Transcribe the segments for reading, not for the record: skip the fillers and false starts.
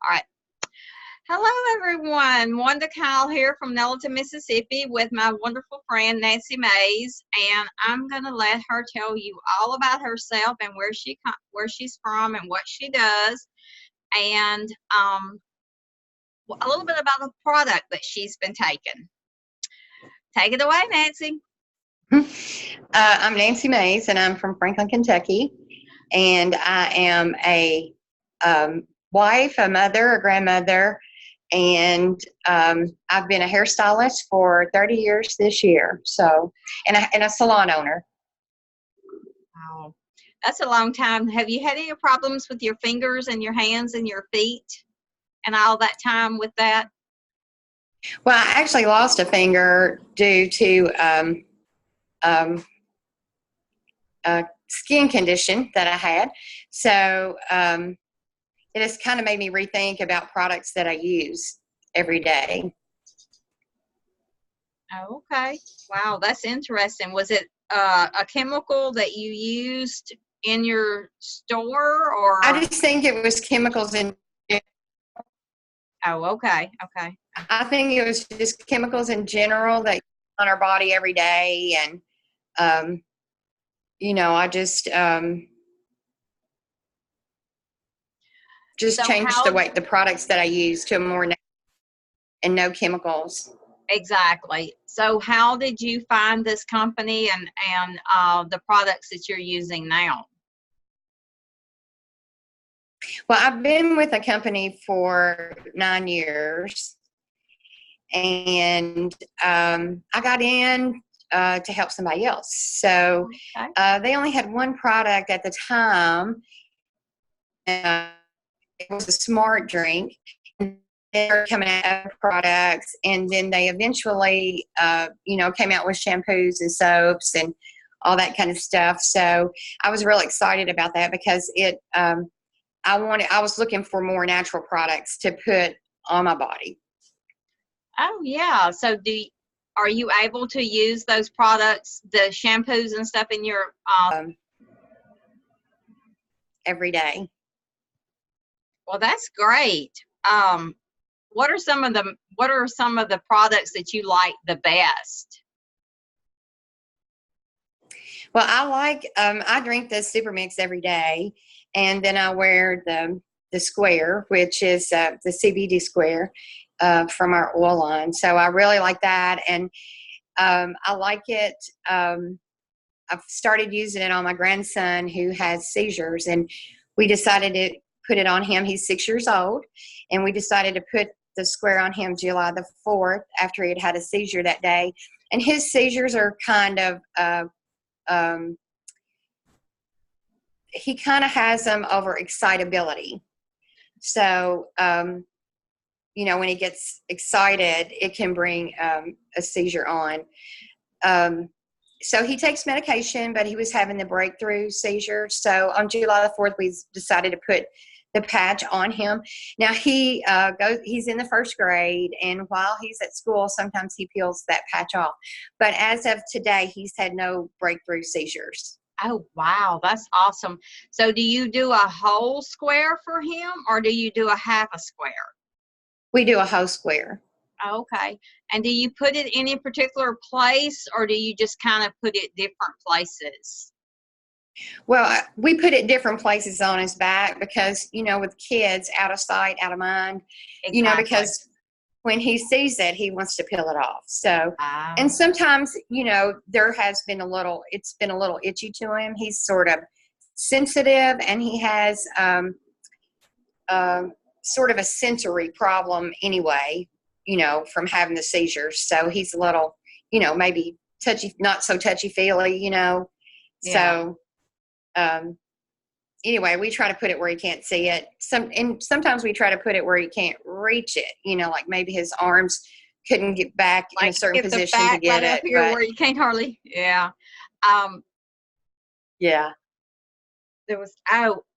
All right. Hello, everyone. Wanda Kyle here from Nelton, Mississippi with my wonderful friend Nancy Mays, and I'm going to let her tell you all about herself and where she's from and what she does, and a little bit about the product that she's been taking. Take it away, Nancy. I'm Nancy Mays, and I'm from Franklin, Kentucky, and I am a wife, a mother, a grandmother, and I've been a hairstylist for 30 years this year. So, and a salon owner. Wow, that's a long time. Have you had any problems with your fingers and your hands and your feet and all that time with that? Well, I actually lost a finger due to a skin condition that I had. So it has kind of made me rethink about products that I use every day. Oh, okay. Wow, that's interesting. Was it a chemical that you used in your store, or? I just think it was chemicals in. Oh, okay, okay. I think it was just chemicals in general that on our body every day, and I just So changed the products that I use to a more natural and no chemicals. Exactly. So how did you find this company and the products that you're using now? Well, I've been with a company for 9 years, and I got in to help somebody else. So they only had one product at the time. It was a smart drink. And they were coming out with products, and then they eventually, came out with shampoos and soaps and all that kind of stuff. So I was really excited about that because I was looking for more natural products to put on my body. Oh yeah. So are you able to use those products, the shampoos and stuff, in your every day? Well, that's great. What are some of the products that you like the best? Well, I drink the Supermix every day, and then I wear the square, which is the CBD square from our oil line. So I really like that, and I like it. I've started using it on my grandson who has seizures, and we decided to put it on him. He's 6 years old, and we decided to put the square on him July the 4th after he had had a seizure that day. And his seizures are kind of, he kind of has them over excitability. So, when he gets excited, it can bring a seizure on. So he takes medication, but he was having the breakthrough seizure. So on July the 4th, we decided to put the patch on him. Now he's in the first grade, and while he's at school, sometimes he peels that patch off. But as of today, he's had no breakthrough seizures. Oh, wow, that's awesome. So do you do a whole square for him, or do you do a half a square? We do a whole square. Okay. And do you put it in a particular place, or do you just kind of put it different places? Well, we put it different places on his back because, with kids, out of sight, out of mind, Exactly. Because when he sees it, he wants to peel it off. So, and sometimes, it's been a little itchy to him. He's sort of sensitive, and he has sort of a sensory problem anyway, from having the seizures. So he's a little, maybe not so touchy-feely, Yeah. So, anyway, we try to put it where he can't see it. Sometimes we try to put it where he can't reach it. Like maybe his arms couldn't get back in a certain position to get it. Here where you can't hardly. Yeah. Yeah.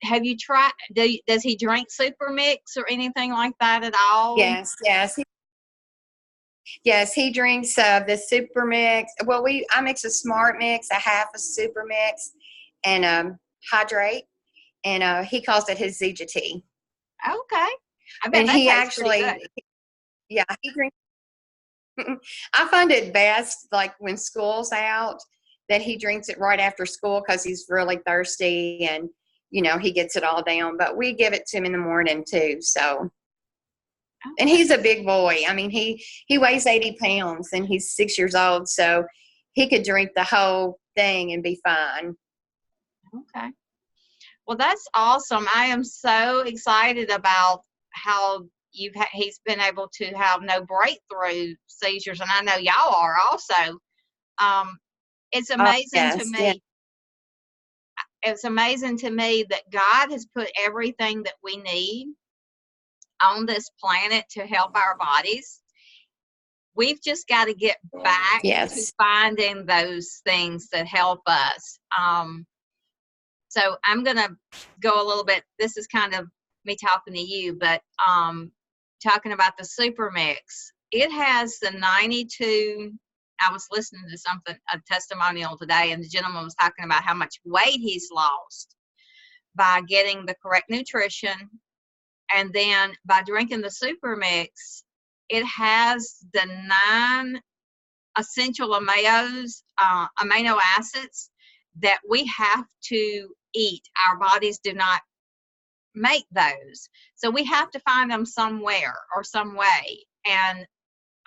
Have you tried? Does he drink Supermix or anything like that at all? Yes. Yes, he drinks the Supermix. Well, I mix a Smart Mix, a half a Supermix, and Hydrate, and he calls it his Zija tea. Okay. I bet And that he tastes pretty good. actually, yeah, he drinks. I find it best, like when school's out, that he drinks it right after school because he's really thirsty and, he gets it all down. But we give it to him in the morning too. So, and Okay. he's a big boy. I mean, he weighs 80 pounds and he's 6 years old. So he could drink the whole thing and be fine. Okay. Well, that's awesome. I am so excited about how he's been able to have no breakthrough seizures, and I know y'all are also. Um, it's Oh, amazing to yes. Yeah. me. It's amazing to me that God has put everything that we need on this planet to help our bodies. We've just got to get back to Yes. finding those things that help us. So I'm going to go a little bit. This is kind of me talking to you, but talking about the Supermix. It has the 92. I was listening to a testimonial today, and the gentleman was talking about how much weight he's lost by getting the correct nutrition, and then by drinking the Supermix. It has the 9 essential amino acids that we have to eat. Our bodies do not make those. So we have to find them somewhere or some way. And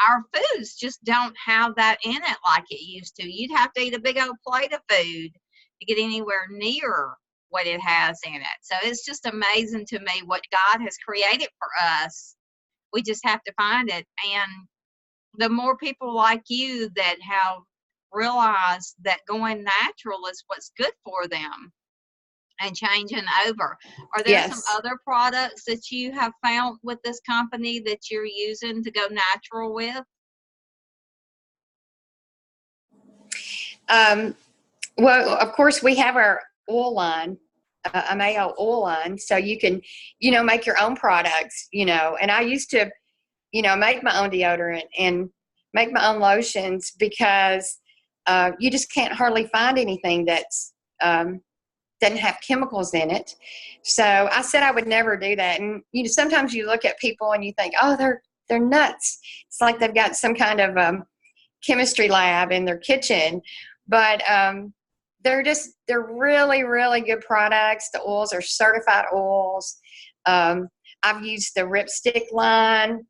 our foods just don't have that in it like it used to. You'd have to eat a big old plate of food to get anywhere near what it has in it. So it's just amazing to me what God has created for us. We just have to find it. And the more people like you that have realized that going natural is what's good for them and changing over. Are there some Yes. other products that you have found with this company that you're using to go natural with? Well, of course, we have our oil line, a male oil line, so you can, make your own products, and I used to, make my own deodorant and make my own lotions because you just can't hardly find anything that's doesn't have chemicals in it. So I said I would never do that. And sometimes you look at people and you think, oh, they're nuts. It's like they've got some kind of chemistry lab in their kitchen, but they're really, really good products. The oils are certified oils. I've used the Ripstick line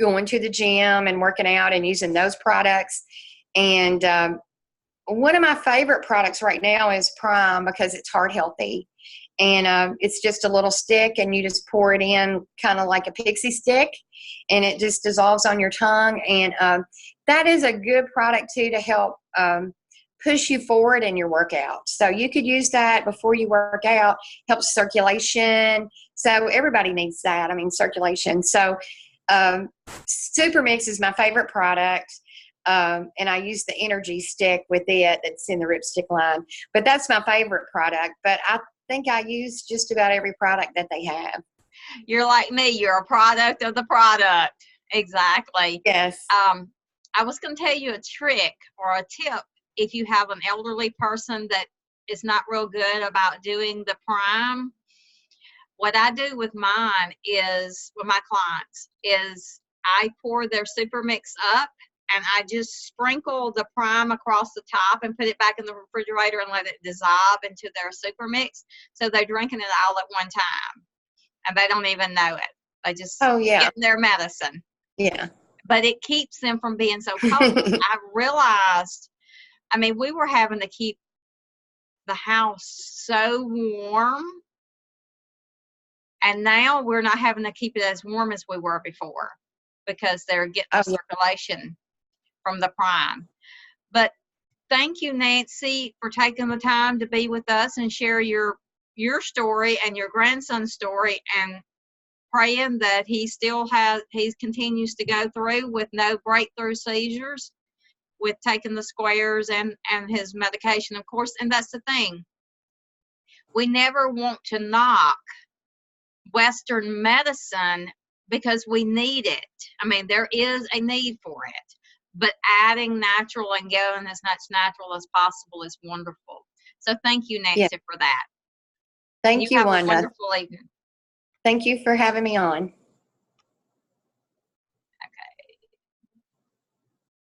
going to the gym and working out and using those products. And one of my favorite products right now is Prime because it's heart healthy. And it's just a little stick and you just pour it in kind of like a pixie stick and it just dissolves on your tongue. And that is a good product too to help push you forward in your workout. So you could use that before you work out, helps circulation. So everybody needs that. I mean, circulation. So Supermix is my favorite product. And I use the energy stick with it that's in the Ripstick line. But that's my favorite product. But I think I use just about every product that they have. You're like me. You're a product of the product. Exactly. Yes. I was going to tell you a trick or a tip if you have an elderly person that is not real good about doing the Prime. What I do with mine is, with my clients, is I pour their Supermix up and I just sprinkle the Prime across the top and put it back in the refrigerator and let it dissolve into their Supermix. So they're drinking it all at one time and they don't even know it. They just Yeah. get their medicine. Yeah. But it keeps them from being so cold. I realized, we were having to keep the house so warm. And now we're not having to keep it as warm as we were before because they're getting the circulation from the Prime. But thank you, Nancy, for taking the time to be with us and share your story and your grandson's story, and praying that he continues to go through with no breakthrough seizures with taking the squares and his medication, of course. And that's the thing. We never want to knock Western medicine because we need it. There is a need for it, but adding natural and going as much natural as possible is wonderful. So thank you, Nancy, for that. Thank You you, have a Wanda. wonderful evening. Thank you for having me on.